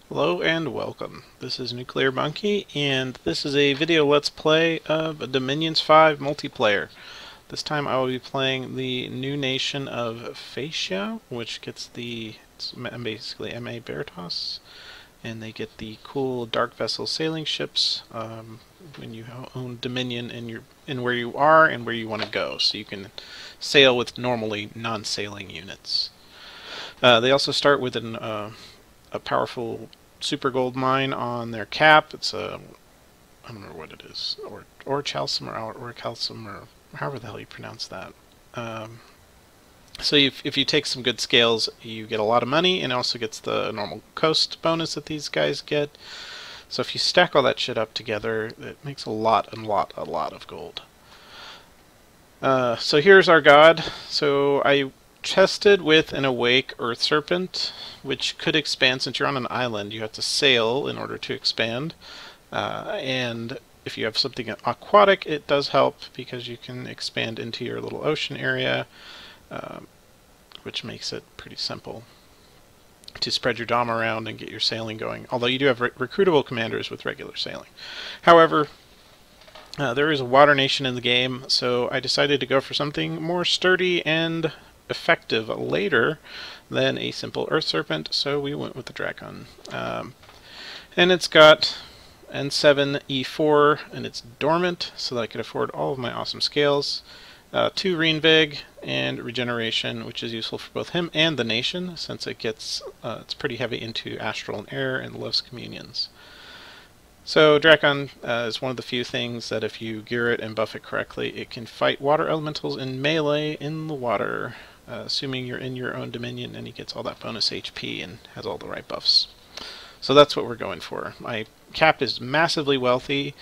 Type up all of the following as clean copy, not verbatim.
Hello and welcome. This is Nuclearmonkee, and this is a video let's play of a Dominions 5 multiplayer. This time I will be playing the new nation of Phaeacia, which gets it's basically MA Veritas, and they get the cool dark vessel sailing ships when you own Dominion in where you are and where you want to go, so you can sail with normally non-sailing units. They also start with a powerful super gold mine on their cap. It's a, I don't know what it is, or chalcum or calcium or however the hell you pronounce that. So if you take some good scales, you get a lot of money, and it also gets the normal coast bonus that these guys get. So if you stack all that shit up together, it makes a lot of gold. So here's our god. So I tested with an awake earth serpent, which could expand. Since you're on an island, you have to sail in order to expand, and if you have something aquatic, it does help because you can expand into your little ocean area, which makes it pretty simple to spread your dom around and get your sailing going, although you do have recruitable commanders with regular sailing. However, there is a water nation in the game, so I decided to go for something more sturdy and effective later than a simple earth serpent, so we went with the dragon. And it's got N7 E4, and it's dormant, so that I could afford all of my awesome scales. 2 Reinvig and regeneration, which is useful for both him and the nation, since it's pretty heavy into astral and air and loves communions. So Drakon is one of the few things that if you gear it and buff it correctly, it can fight water elementals in melee in the water, assuming you're in your own dominion, and he gets all that bonus HP and has all the right buffs. So that's what we're going for. My cap is massively wealthy,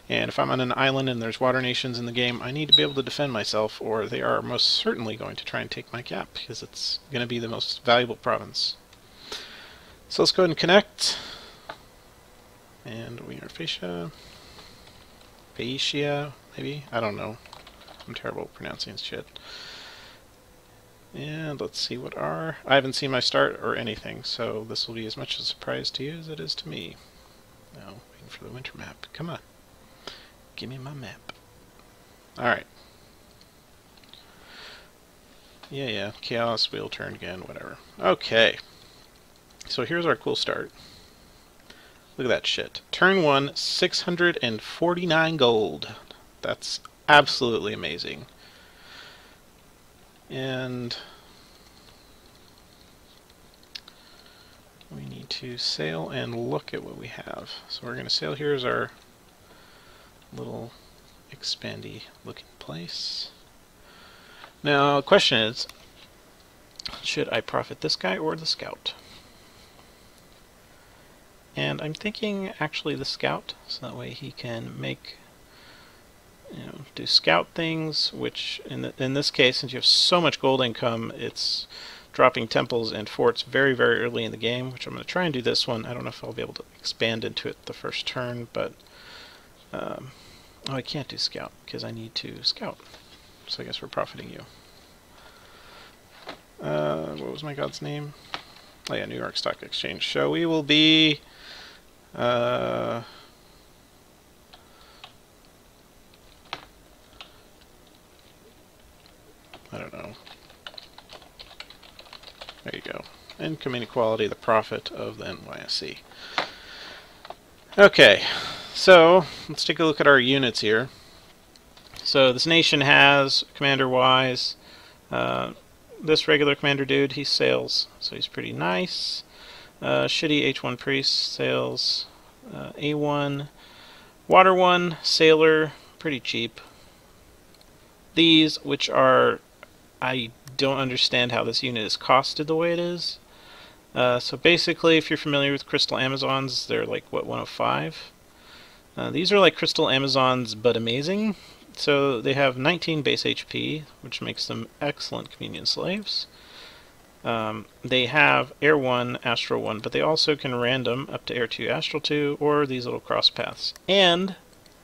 and if I'm on an island and there's water nations in the game, I need to be able to defend myself, or they are most certainly going to try and take my cap, because it's going to be the most valuable province. So let's go ahead and connect. And we are Phaeacia, maybe? I don't know. I'm terrible at pronouncing shit. And let's see what I haven't seen my start or anything, so this will be as much a surprise to you as it is to me. Now, waiting for the winter map. Come on. Give me my map. Alright. Yeah. Chaos, wheel turn again, whatever. Okay. So here's our cool start. Look at that shit. Turn 1, 649 gold. That's absolutely amazing. And we need to sail and look at what we have. So we're going to sail. Here's our little expandy looking place. Now the question is, should I profit this guy or the scout? And I'm thinking actually the scout, so that way he can make, do scout things, which in this case, since you have so much gold income, it's dropping temples and forts very, very early in the game, which I'm going to try and do this one. I don't know if I'll be able to expand into it the first turn, but oh, I can't do scout because I need to scout. So I guess we're profiting you. What was my god's name? Oh yeah, New York Stock Exchange. So we will be I don't know. There you go. Income inequality, the profit of the NYSE. Okay, so let's take a look at our units here. So this nation has, commander-wise, this regular commander dude, he sails, so he's pretty nice. Shitty H1 priest, sails. A1, water 1, sailor, pretty cheap. These, which are, I don't understand how this unit is costed the way it is. So basically, if you're familiar with Crystal Amazons, they're like, what, 105? These are like Crystal Amazons, but amazing. So they have 19 base HP, which makes them excellent communion slaves. They have Air 1, Astral 1, but they also can random up to Air 2, Astral 2, or these little cross paths. And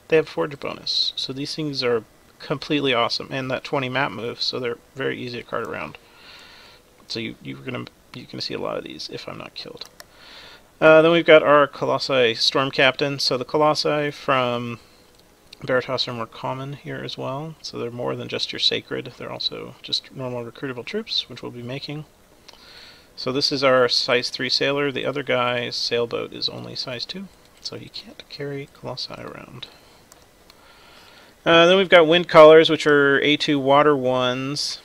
they have Forge bonus. So these things are completely awesome. And that 20 map move, so they're very easy to cart around. So you're gonna see a lot of these if I'm not killed. Then we've got our Colossi Storm Captain. So the Colossi from Veritas are more common here as well. So they're more than just your Sacred. They're also just normal recruitable troops, which we'll be making. So this is our size 3 sailor. The other guy's sailboat is only size 2, so he can't carry Colossi around. Then we've got Wind Callers, which are A2 water ones.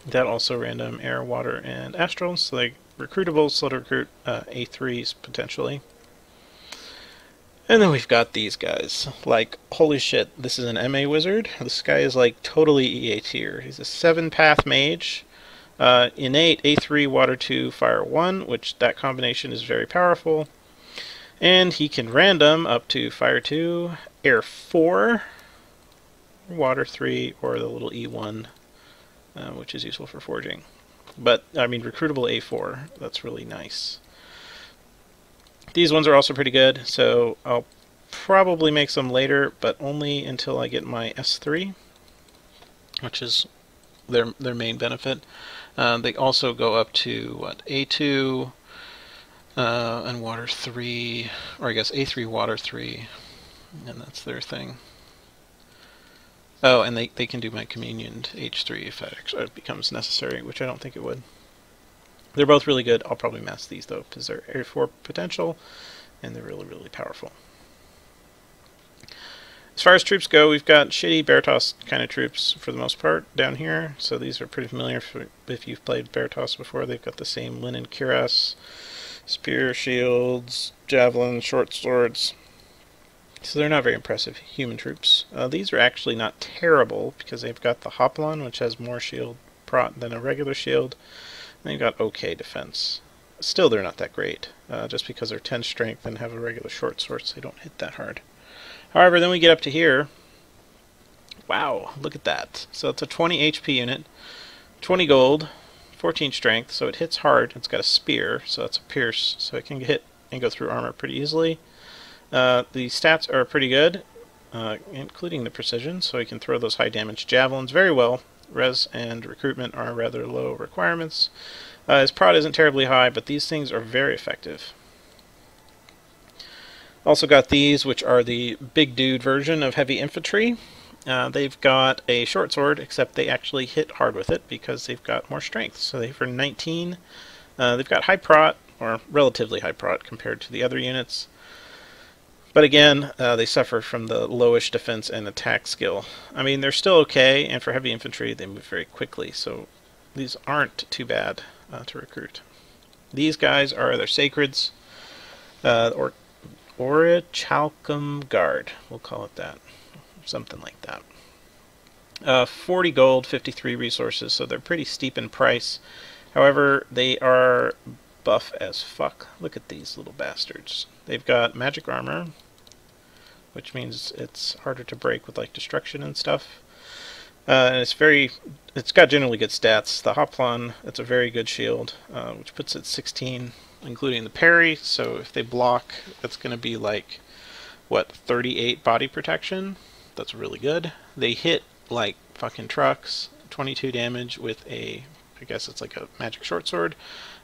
That also random air, water, and astral. So they're recruitable, slow to recruit, A3s potentially. And then we've got these guys. Like, holy shit, this is an MA wizard. This guy is like totally EA tier. He's a 7-path mage. Innate, A3, Water 2, Fire 1, which that combination is very powerful. And he can random up to Fire 2, Air 4, Water 3, or the little E1, which is useful for forging. But, I mean, recruitable A4, that's really nice. These ones are also pretty good, so I'll probably make some later, but only until I get my S3, which is their main benefit. They also go up to, what, A2 and Water 3, or I guess A3, Water 3, and that's their thing. Oh, and they can do my communioned H3 if that becomes necessary, which I don't think it would. They're both really good. I'll probably mass these, though, because they're Air 4 potential, and they're really, really powerful. As far as troops go, we've got shitty Veritas kind of troops for the most part down here. So these are pretty familiar if you've played Veritas before. They've got the same linen cuirass, spear, shields, javelin, short swords. So they're not very impressive human troops. These are actually not terrible because they've got the Hoplon, which has more shield prot than a regular shield. And they've got okay defense. Still, they're not that great. Just because they're 10 strength and have a regular short sword, so they don't hit that hard. However, then we get up to here. Wow, look at that. So it's a 20 HP unit, 20 gold, 14 strength, so it hits hard. It's got a spear, so it's a pierce, so it can hit and go through armor pretty easily. The stats are pretty good, including the precision, so you can throw those high damage javelins very well. Res and recruitment are rather low requirements. His prot isn't terribly high, but these things are very effective. Also got these, which are the big dude version of heavy infantry. They've got a short sword, except they actually hit hard with it because they've got more strength. So they for 19. They've got high prot, or relatively high prot compared to the other units. But again, they suffer from the lowish defense and attack skill. I mean, they're still okay, and for heavy infantry, they move very quickly, so these aren't too bad to recruit. These guys are their sacreds, or Orichalcum Guard, we'll call it that, something like that. 40 gold, 53 resources, so they're pretty steep in price. However, they are buff as fuck. Look at these little bastards. They've got magic armor, which means it's harder to break with like destruction and stuff. And it's got generally good stats. The Hoplon, it's a very good shield, which puts it 16, including the parry. So if they block, that's going to be like, what, 38 body protection? That's really good. They hit like fucking trucks, 22 damage with a, I guess it's like a magic short sword.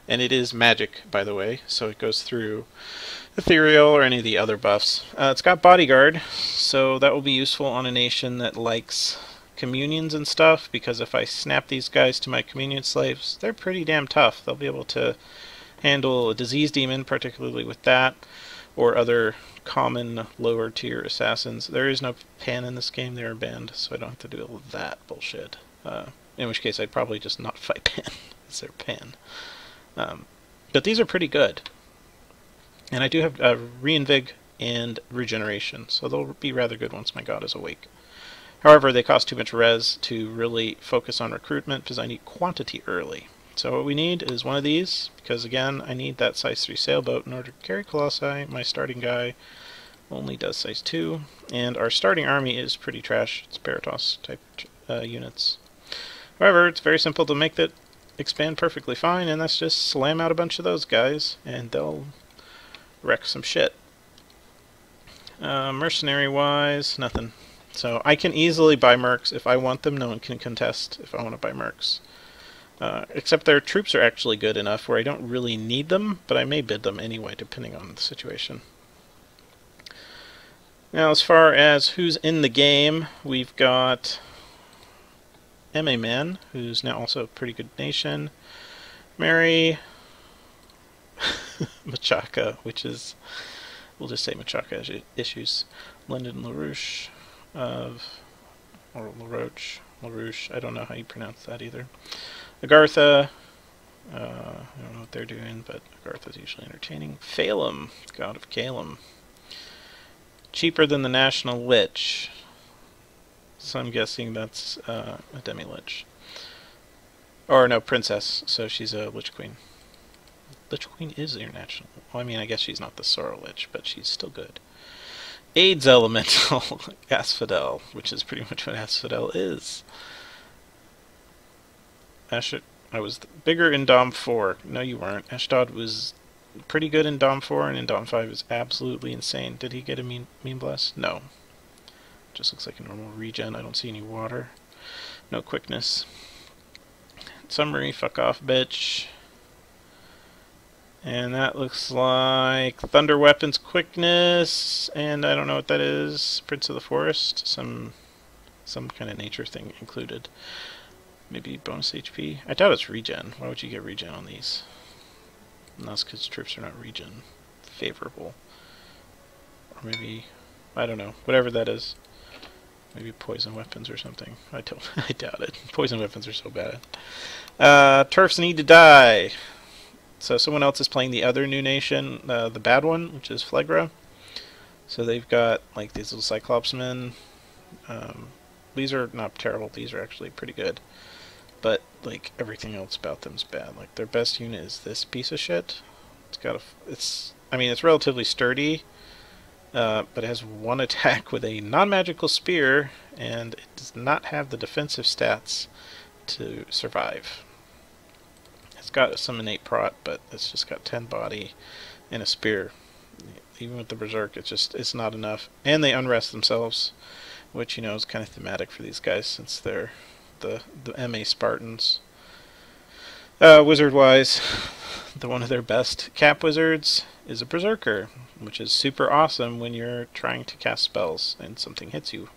And it is magic, by the way, so it goes through ethereal or any of the other buffs. It's got bodyguard, so that will be useful on a nation that likes communions and stuff, because if I snap these guys to my communion slaves, they're pretty damn tough. They'll be able to handle a disease demon, particularly with that, or other common lower tier assassins. There is no pan in this game, they are banned, so I don't have to do all of that bullshit. In which case I'd probably just not fight pan, as their pan. But these are pretty good. And I do have Reinvig and Regeneration, so they'll be rather good once my god is awake. However, they cost too much res to really focus on recruitment, because I need quantity early. So what we need is one of these, because again, I need that size 3 sailboat in order to carry Colossi. My starting guy only does size 2, and our starting army is pretty trash. It's Veritas type units. However, it's very simple to make that expand perfectly fine, and that's just slam out a bunch of those guys, and they'll wreck some shit. Mercenary-wise, nothing. So I can easily buy mercs if I want them. No one can contest if I want to buy mercs. Except their troops are actually good enough where I don't really need them, but I may bid them anyway, depending on the situation. Now, as far as who's in the game, we've got MA Man, who's now also a pretty good nation. Mary Machaca, which is, we'll just say Machaca issues. Lyndon LaRouche or LaRouche, I don't know how you pronounce that either. Agartha, I don't know what they're doing, but Agartha's usually entertaining. Phaelum, god of Calum. Cheaper than the National Lich, so I'm guessing that's a demi-lich. Or no, princess, so she's a Lich Queen. Lich Queen is international. Well, I mean, I guess she's not the Sorrow Lich, but she's still good. AIDS Elemental, Asphodel, which is pretty much what Asphodel is. I was bigger in Dom 4. No, you weren't. Ashdod was pretty good in Dom 4, and in Dom 5 is absolutely insane. Did he get a mean bless? No. Just looks like a normal regen. I don't see any water. No quickness. Summary, fuck off, bitch. And that looks like Thunder Weapons Quickness, and I don't know what that is. Prince of the Forest, some kind of nature thing included. Maybe bonus HP. I doubt it's regen. Why would you get regen on these? And that's because troops are not regen favorable. Or maybe, I don't know, whatever that is. Maybe poison weapons or something. I doubt it. Poison weapons are so bad. Turfs need to die. So someone else is playing the other new nation, the bad one, which is Phlegra. So they've got like these little Cyclops men. These are not terrible. These are actually pretty good. But like everything else about them is bad. Like their best unit is this piece of shit. I mean, it's relatively sturdy, but it has one attack with a non-magical spear, and it does not have the defensive stats to survive. It's got some innate prot, but it's just got 10 body and a spear. Even with the Berserk, it's not enough. And they unrest themselves, which, you know, is kind of thematic for these guys since they're the MA Spartans. Wizard-wise, one of their best cap wizards is a Berserker, which is super awesome when you're trying to cast spells and something hits you.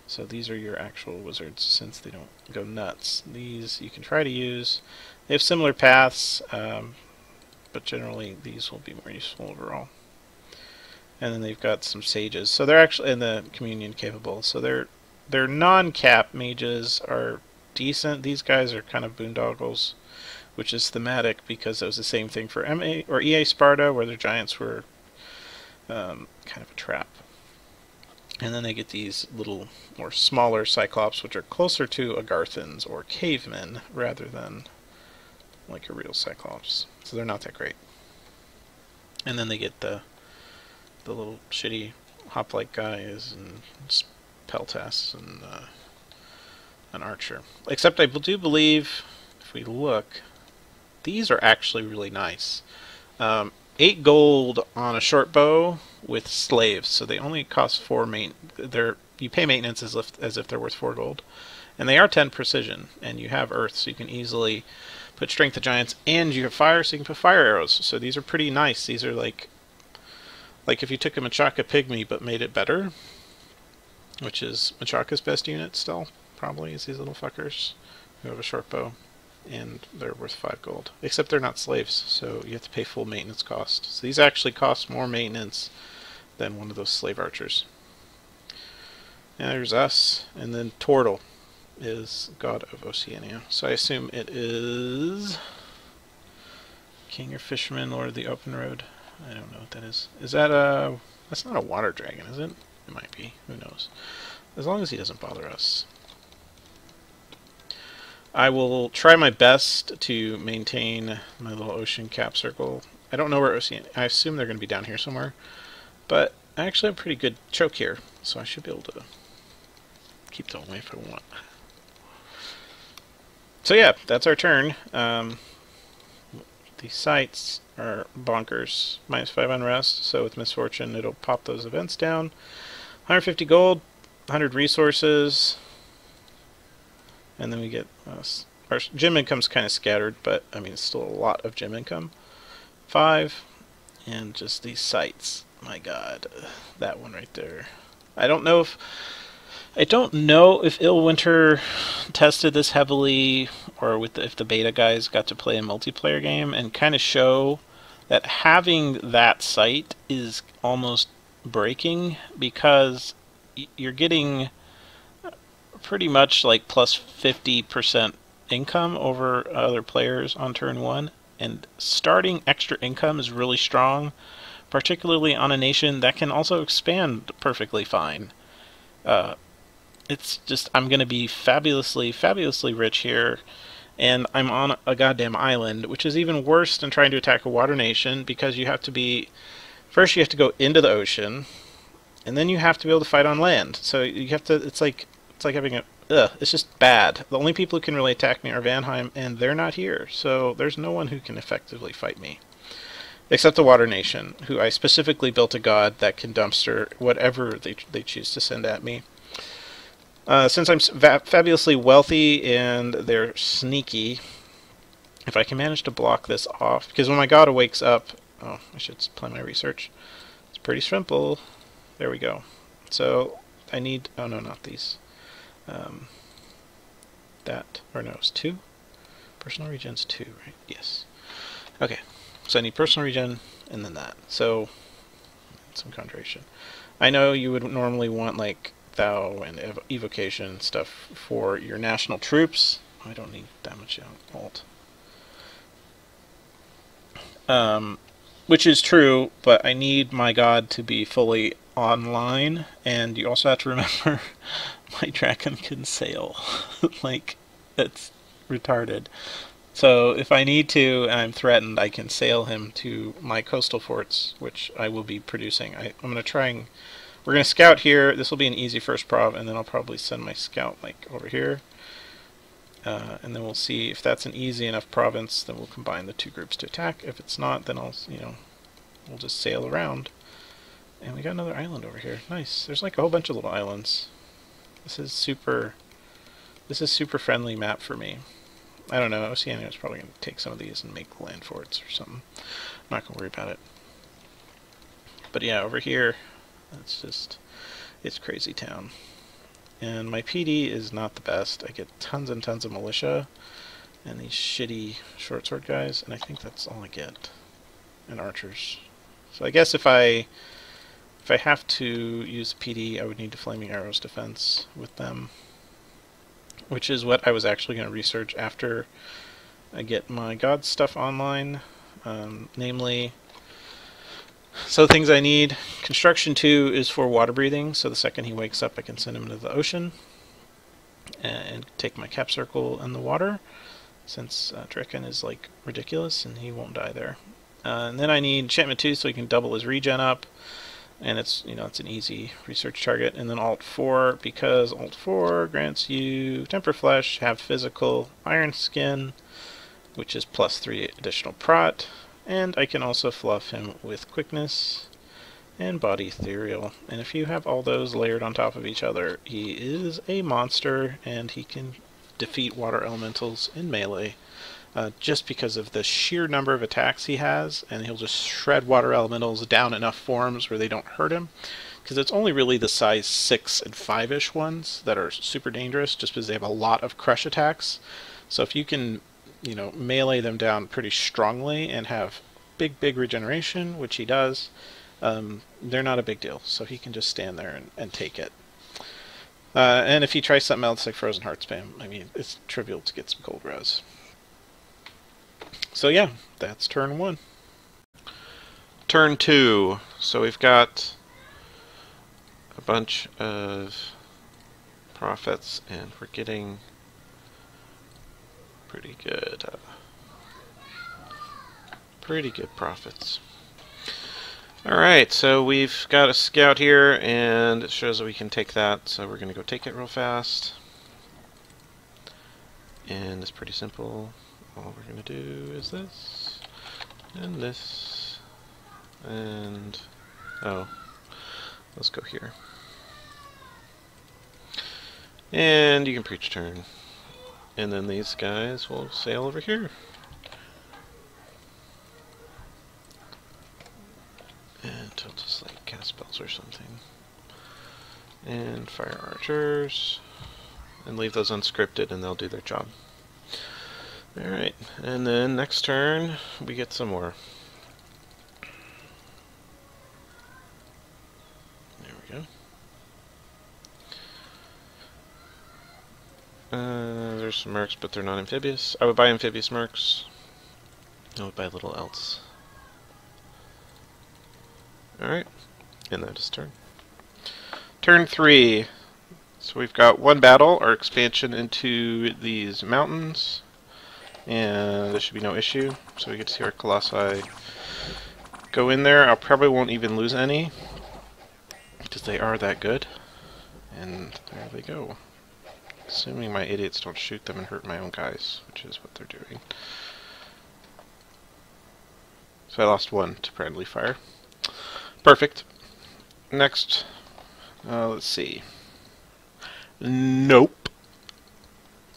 So these are your actual wizards, since they don't go nuts. These you can try to use. They have similar paths, but generally these will be more useful overall. And then they've got some sages. So they're actually in the communion capable. So their non-cap mages are decent. These guys are kind of boondoggles, which is thematic because it was the same thing for MA or EA Sparta, where their giants were kind of a trap. And then they get these little more smaller Cyclops, which are closer to Agarthans or cavemen rather than like a real Cyclops. So they're not that great. And then they get the little shitty hoplite guys and Peltas and an archer. Except I do believe, if we look, these are actually really nice. 8 gold on a short bow with slaves, so they only cost 4 you pay maintenance as if they're worth 4 gold. And they are 10 precision, and you have earth, so you can easily put strength of giants, and you have fire, so you can put fire arrows. So these are pretty nice. These are like if you took a Machaca Pygmy but made it better, which is Machaca's best unit still, probably, is these little fuckers who have a short bow, and they're worth 5 gold. Except they're not slaves, so you have to pay full maintenance cost. So these actually cost more maintenance than one of those slave archers. And there's us, and then Tortle is god of Oceania. So I assume it is King or Fisherman, Lord of the Open Road. I don't know what that is. Is that a... That's not a water dragon, is it? It might be. Who knows? As long as he doesn't bother us. I will try my best to maintain my little ocean cap circle. I don't know where Oceania... I assume they're going to be down here somewhere. But I actually have a pretty good choke here, so I should be able to keep them away if I want. So yeah, that's our turn. The sites are bonkers. -5 unrest, so with misfortune it'll pop those events down. 150 gold, 100 resources, and then we get our gym income's kind of scattered, but I mean, it's still a lot of gym income. 5, and just these sites. My God, that one right there. I don't know if Illwinter tested this heavily, or if the beta guys got to play a multiplayer game and kind of show that having that site is almost breaking, because you're getting pretty much like plus 50% income over other players on turn 1, and starting extra income is really strong, particularly on a nation that can also expand perfectly fine. It's just, I'm going to be fabulously, fabulously rich here, and I'm on a goddamn island, which is even worse than trying to attack a water nation, because you have to be, first you have to go into the ocean, and then you have to be able to fight on land. So you have to, it's like having a, it's just bad. The only people who can really attack me are Vanheim, and they're not here, so there's no one who can effectively fight me. Except the Water Nation, who I specifically built a god that can dumpster whatever they choose to send at me. Since I'm fabulously wealthy and they're sneaky, if I can manage to block this off, because when my god wakes up, oh, I should play my research. It's pretty simple. There we go. So I need, oh no, not these. That, or no, it's 2? Personal regen's 2, right? Yes. Okay, so I need personal regen and then that. So, some conjuration. I know you would normally want like Thou and evocation stuff for your national troops. I don't need that much alt. Which is true, but I need my god to be fully online, and you also have to remember my dragon can sail. Like, that's retarded. So if I need to, and I'm threatened, I can sail him to my coastal forts, which I will be producing. I'm going to try and... We're going to scout here. This will be an easy first prov, and then I'll probably send my scout like over here. And then we'll see if that's an easy enough province, then we'll combine the 2 groups to attack. If it's not, then I'll, we'll just sail around. And we got another island over here. Nice. There's like a whole bunch of little islands. This is super friendly map for me. I don't know, Oceania is probably going to take some of these and make land forts or something. I'm not going to worry about it. But yeah, over here, it's crazy town. And my PD is not the best. I get tons and tons of militia and these shitty short sword guys, and I think that's all I get. And archers. So I guess if I have to use PD, I would need a Flaming Arrows defense with them, which is what I was actually going to research after I get my god stuff online. Namely, so things I need. Construction 2 is for water breathing, so the second he wakes up I can send him into the ocean and take my cap circle in the water, since Draken is like ridiculous and he won't die there. And then I need enchantment 2 so he can double his regen up, and it's it's an easy research target. And then Alt 4, because Alt 4 grants you Temper Flesh, have physical, Iron Skin, which is plus 3 additional prot, and I can also fluff him with quickness and body ethereal. And if you have all those layered on top of each other, he is a monster, and he can defeat water elementals in melee. Just because of the sheer number of attacks he has, and he'll just shred water elementals down enough forms where they don't hurt him, because it's only really the size 6 and 5-ish ones that are super dangerous, just because they have a lot of crush attacks. So if you can, melee them down pretty strongly and have big regeneration, which he does, they're not a big deal. So he can just stand there and take it. And if he tries something else like Frozen Heart Spam, I mean, it's trivial to get some gold res. So yeah, that's turn 1. Turn 2. So we've got a bunch of profits, and we're getting pretty good profits. Alright, so we've got a scout here, and it shows that we can take that, so we're going to go take it real fast. And it's pretty simple. All we're going to do is this, and this, and, oh, let's go here. And you can preach turn. And then these guys will sail over here. And I'll just like cast spells or something. And fire archers. And leave those unscripted and they'll do their job. Alright, and then next turn we get some more. There we go. There's some mercs, but they're not amphibious. I would buy amphibious mercs. I would buy little else. Alright, and that is turn. Turn 3. So we've got one battle, our expansion into these mountains. And there should be no issue. So we get to see our colossi go in there. I probably won't even lose any, because they are that good. And there they go. Assuming my idiots don't shoot them and hurt my own guys, which is what they're doing. So I lost one to friendly fire. Perfect. Next, let's see. Nope.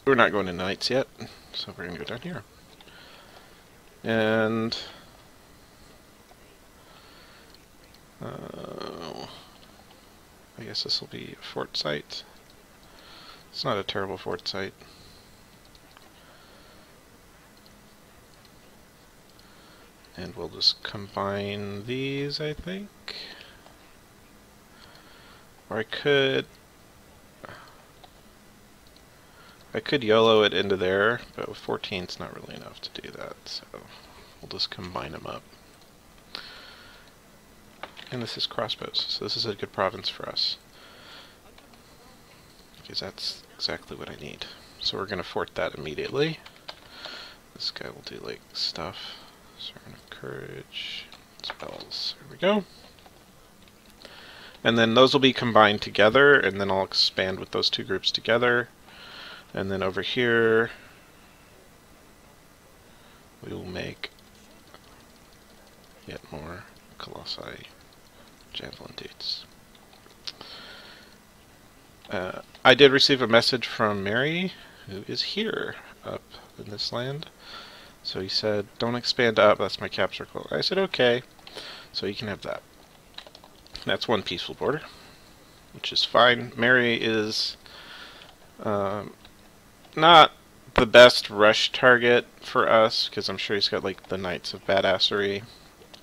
We're not going to knights yet, so we're going to go down here. And I guess this will be a fort site. It's not a terrible fort site. And we'll just combine these, I think. Or I could YOLO it into there, but with 14 it's not really enough to do that, so we'll just combine them up. And this is crossbows, so this is a good province for us, because that's exactly what I need. So we're going to fort that immediately. This guy will do like stuff. Servant of Courage, spells, there we go. And then those will be combined together, and then I'll expand with those two groups together. And then over here, we will make yet more Colossi Javelin dudes. I did receive a message from Mary, who is here, up in this land. So he said, don't expand up, that's my cap circle. I said, okay, so you can have that. That's one peaceful border, which is fine. Mary is not the best rush target for us, because I'm sure he's got like the Knights of Badassery,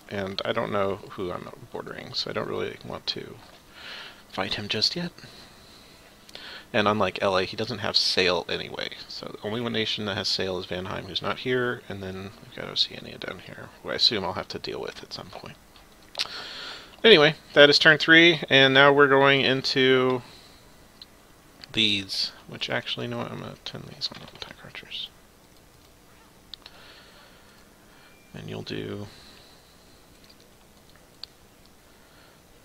and I don't know who I'm bordering, so I don't really want to fight him just yet. And unlike LA, he doesn't have sail anyway, so the only one nation that has sail is Vanheim, who's not here, and then we've got Oceania down here, who I assume I'll have to deal with at some point. Anyway, that is turn 3, and now we're going into these, which actually, you know what, I'm going to turn these on attack archers. And you'll do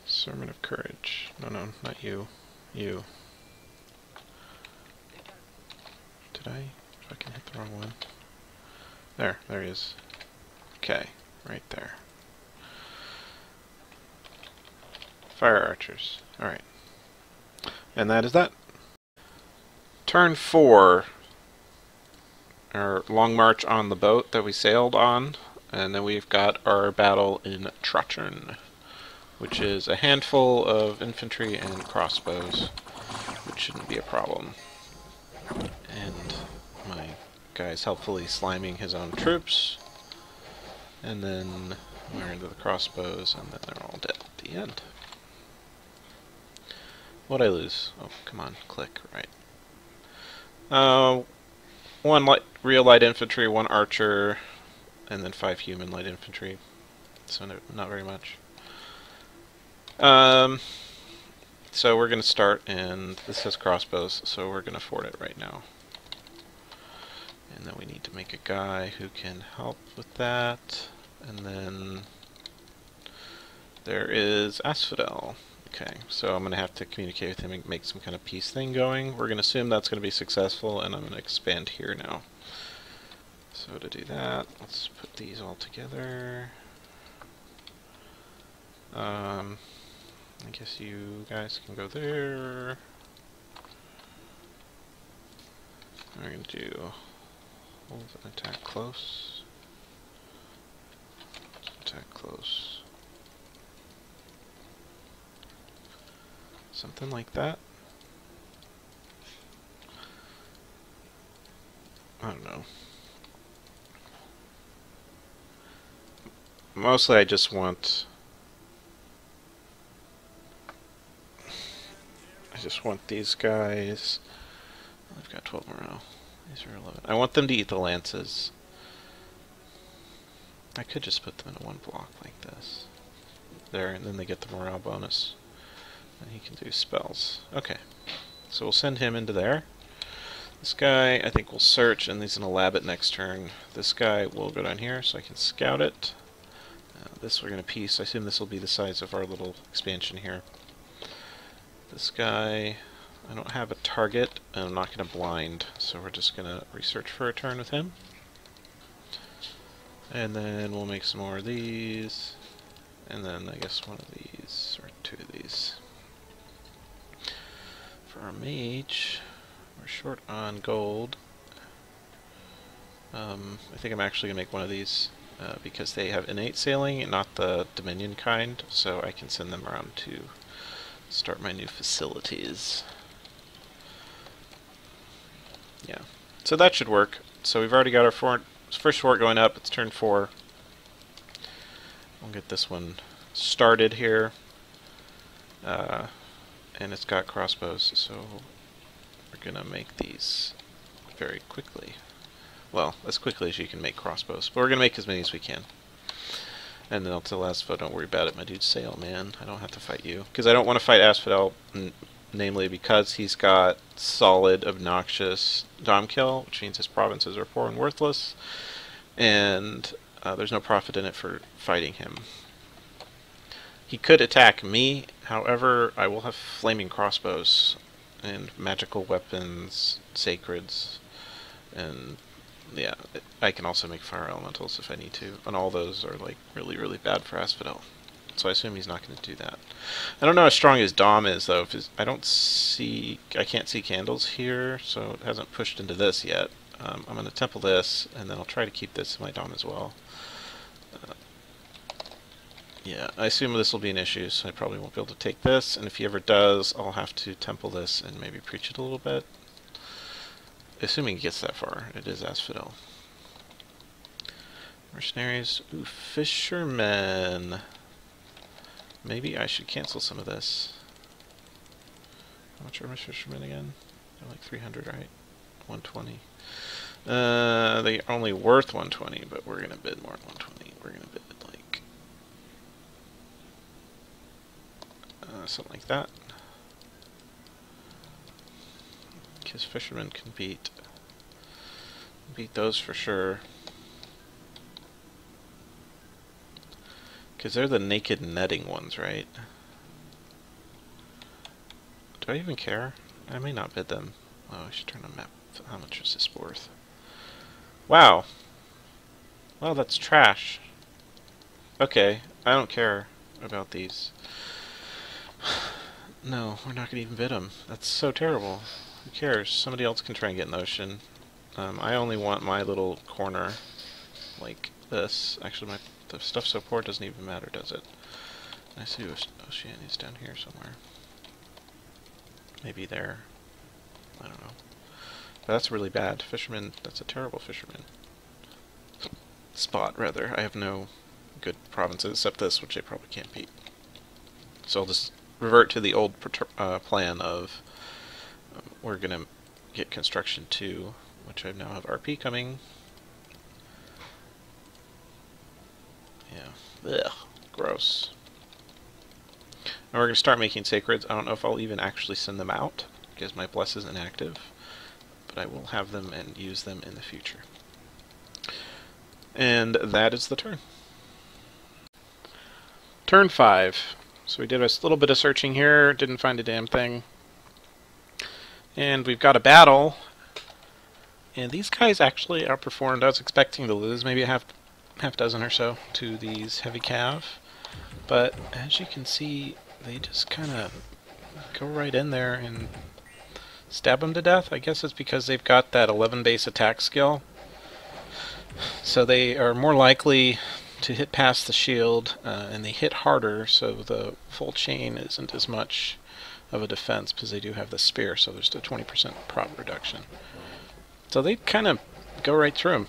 Sermon of Courage. No, not you. You. Did I fucking hit the wrong one? There he is. Okay, right there. Fire archers. Alright. And that is that. Turn 4. Our long march on the boat that we sailed on. And then we've got our battle in Trachern, which is a handful of infantry and crossbows, which shouldn't be a problem. And my guy's helpfully sliming his own troops. And then we're into the crossbows, and then they're all dead at the end. What'd I lose? Oh, come on, click, right. One real light infantry, one archer, and then 5 human light infantry. So not very much. So we're going to start, and this has crossbows, so we're going to fort it right now. And then we need to make a guy who can help with that. And then there is Asphodel. Okay, so I'm going to have to communicate with him and make some kind of peace thing going. We're going to assume that's going to be successful, and I'm going to expand here now. So to do that, let's put these all together. I guess you guys can go there. We're going to do hold and attack close. Attack close. Something like that. I don't know. Mostly I just want these guys. I've got 12 morale. These are 11. I want them to eat the lances. I could just put them in one block like this. There, and then they get the morale bonus. And he can do spells. Okay. So we'll send him into there. This guy, I think, will search, and he's going to lab it next turn. This guy will go down here so I can scout it. This we're going to piece. I assume this will be the size of our little expansion here. This guy, I don't have a target, and I'm not going to blind, so we're just going to research for a turn with him. And then we'll make some more of these, and then I guess one of these, or two of these. For our mage, we're short on gold. I think I'm actually going to make one of these because they have innate sailing and not the Dominion kind, so I can send them around to start my new facilities. Yeah, so that should work. So we've already got our first fort going up. It's turn 4. We'll get this one started here. And it's got crossbows, so we're going to make these very quickly. Well, as quickly as you can make crossbows. But we're going to make as many as we can. And then I'll tell Asphodel, don't worry about it, my dude, sail, man. I don't have to fight you. Because I don't want to fight Asphodel, namely because he's got solid, obnoxious dom kill, which means his provinces are poor and worthless. And there's no profit in it for fighting him. He could attack me, however, I will have flaming crossbows and magical weapons, sacreds, and yeah, I can also make fire elementals if I need to, and all those are like really, really bad for Asphodel. So I assume he's not going to do that. I don't know how strong his dom is though. I can't see candles here, so it hasn't pushed into this yet. I'm going to temple this, and then I'll try to keep this in my dom as well. Yeah, I assume this will be an issue, so I probably won't be able to take this, and if he ever does, I'll have to temple this and maybe preach it a little bit. Assuming he gets that far. It is Asphodel. Mercenaries. Ooh, fishermen. Maybe I should cancel some of this. How much are my fishermen again? They're like 300, right? 120. They're only worth 120, but we're going to bid more than 120. We're going to bid like something like that. Because fishermen can beat those for sure. Because they're the naked netting ones, right? Do I even care? I may not bid them. Oh, I should turn on map. How much is this worth? Wow. Well, that's trash. Okay, I don't care about these. No, we're not going to even bid them. That's so terrible. Who cares? Somebody else can try and get in the ocean. I only want my little corner like this. Actually, the stuff so poor doesn't even matter, does it? I see Oceania's down here somewhere. Maybe there. I don't know. But that's really bad. Fisherman, that's a terrible fisherman. Spot, rather. I have no good provinces except this, which they probably can't beat. So I'll just revert to the old plan of we're going to get construction 2, which I now have RP coming. Yeah. Ugh. Gross. Now we're going to start making sacreds. I don't know if I'll even actually send them out because my bless isn't active, but I will have them and use them in the future. And that is the turn. Turn 5. So we did a little bit of searching here, didn't find a damn thing. And we've got a battle. And these guys actually outperformed. I was expecting to lose maybe a half dozen or so to these heavy cav. But as you can see, they just kind of go right in there and stab them to death. I guess it's because they've got that 11 base attack skill. So they are more likely to hit past the shield, and they hit harder, so the full chain isn't as much of a defense because they do have the spear, so there's a 20% prop reduction. So they kind of go right through them,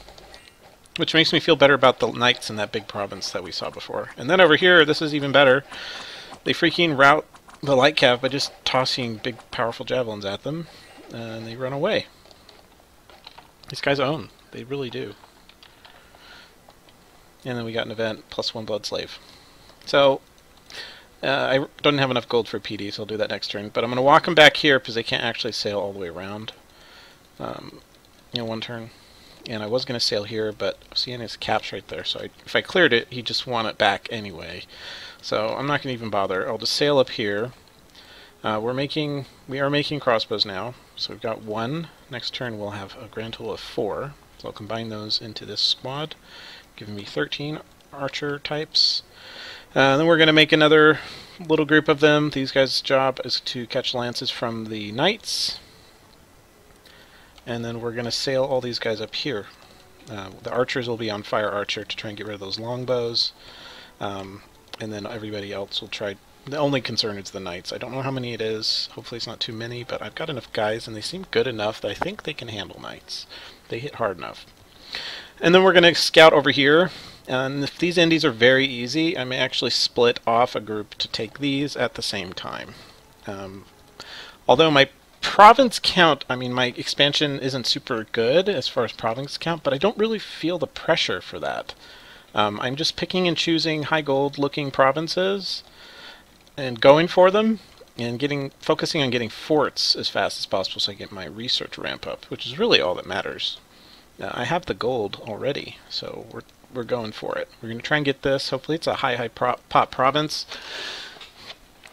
which makes me feel better about the knights in that big province that we saw before. And then over here, this is even better. They freaking rout the light cav by just tossing big, powerful javelins at them, and they run away. These guys own. They really do. And then we got an event, +1 blood slave. So, I don't have enough gold for PD, so I'll do that next turn. But I'm going to walk them back here, because they can't actually sail all the way around. One turn. And I was going to sail here, but seeing his caps right there, so if I cleared it, he'd just want it back anyway. So I'm not going to even bother. I'll just sail up here. We are making crossbows now. So we've got 1. Next turn we'll have a grand total of 4. So I'll combine those into this squad, giving me 13 archer types. Then we're going to make another little group of them. These guys' job is to catch lances from the knights. And then we're going to sail all these guys up here. The archers will be on fire archer to try and get rid of those longbows. And then everybody else will try. The only concern is the knights. I don't know how many it is. Hopefully it's not too many, but I've got enough guys and they seem good enough that I think they can handle knights. They hit hard enough. And then we're going to scout over here. And if these indies are very easy, I may actually split off a group to take these at the same time. Although my province count, I mean, my expansion isn't super good as far as province count, but I don't really feel the pressure for that. I'm just picking and choosing high gold looking provinces and going for them and focusing on getting forts as fast as possible so I get my research ramp up, which is really all that matters. I have the gold already, so we're going for it. We're going to try and get this. Hopefully it's a high pop province,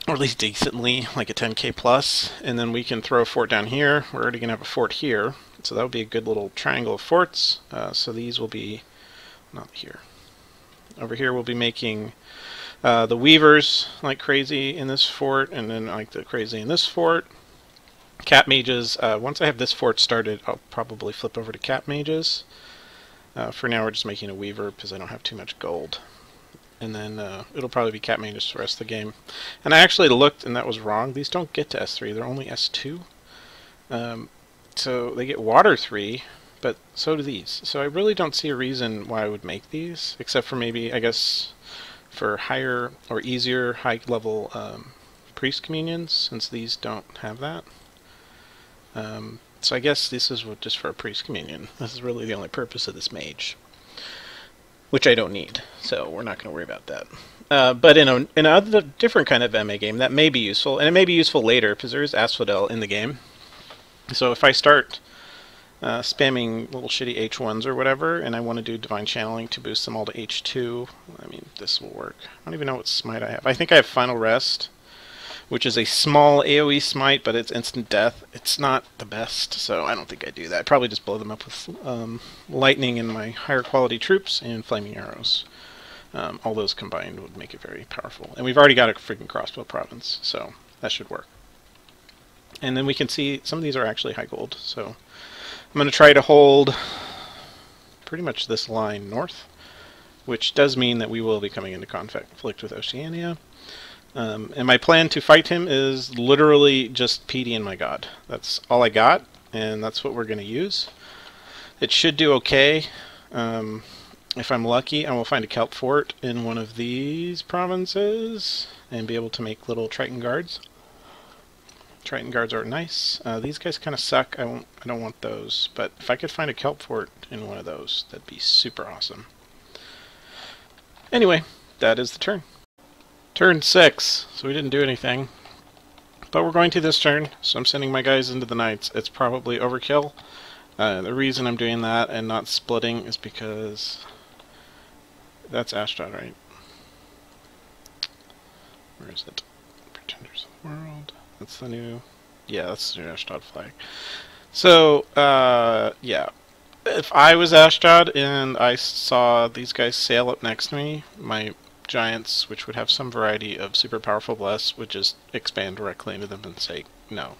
or at least decently, like a 10k plus, and then we can throw a fort down here. We're already going to have a fort here, so that would be a good little triangle of forts. So these will be, not here. Over here we'll be making the weavers like crazy in this fort, and then like the crazy in this fort. Cat mages, once I have this fort started, I'll probably flip over to cat mages. For now we're just making a weaver because I don't have too much gold. And then it'll probably be cat mages for the rest of the game. And I actually looked and that was wrong. These don't get to S3, they're only S2. So they get water 3, but so do these. So I really don't see a reason why I would make these, except for maybe, I guess, for higher or easier high level priest communions, since these don't have that. So I guess this is just for a priest communion. This is really the only purpose of this mage, which I don't need, so we're not going to worry about that. But in a different kind of MA game, that may be useful, and it may be useful later, because there is Asphodel in the game. So if I start spamming little shitty H1s or whatever, and I want to do Divine Channeling to boost them all to H2, I mean, this will work. I don't even know what smite I have. I think I have Final Rest, which is a small AoE smite, but it's instant death. It's not the best, so I don't think I do that. I'd probably just blow them up with lightning and my higher quality troops and flaming arrows. All those combined would make it very powerful. And we've already got a freaking crossbow province, so that should work. And then we can see some of these are actually high gold, so I'm going to try to hold pretty much this line north, which does mean that we will be coming into conflict with Oceania. And my plan to fight him is literally just PD and my god. That's all I got, and that's what we're going to use. It should do okay. If I'm lucky, I will find a kelp fort in one of these provinces and be able to make little Triton guards. Triton guards are nice. These guys kind of suck. I don't want those. But if I could find a kelp fort in one of those, that'd be super awesome. Anyway, that is the turn. Turn 6, so we didn't do anything. But we're going to this turn, so I'm sending my guys into the knights. It's probably overkill. The reason I'm doing that and not splitting is because that's Ashdod, right? Where is it? Pretenders of the World. That's the new... Yeah, that's the new Ashdod flag. So, yeah. If I was Ashdod and I saw these guys sail up next to me, my giants, which would have some variety of super powerful bless, would just expand directly into them and say no.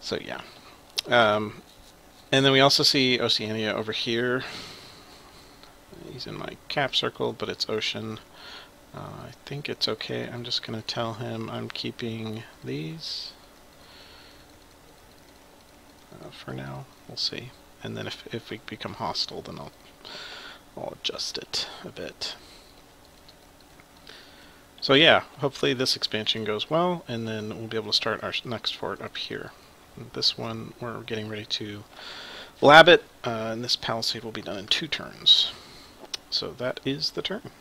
So yeah. And then we also see Oceania over here. He's in my cap circle, but it's ocean. I think it's okay. I'm just going to tell him I'm keeping these for now. We'll see. And then if we become hostile, then I'll adjust it a bit. So yeah, hopefully this expansion goes well, and then we'll be able to start our next fort up here. This one, we're getting ready to lab it, and this palisade will be done in 2 turns. So that is the turn.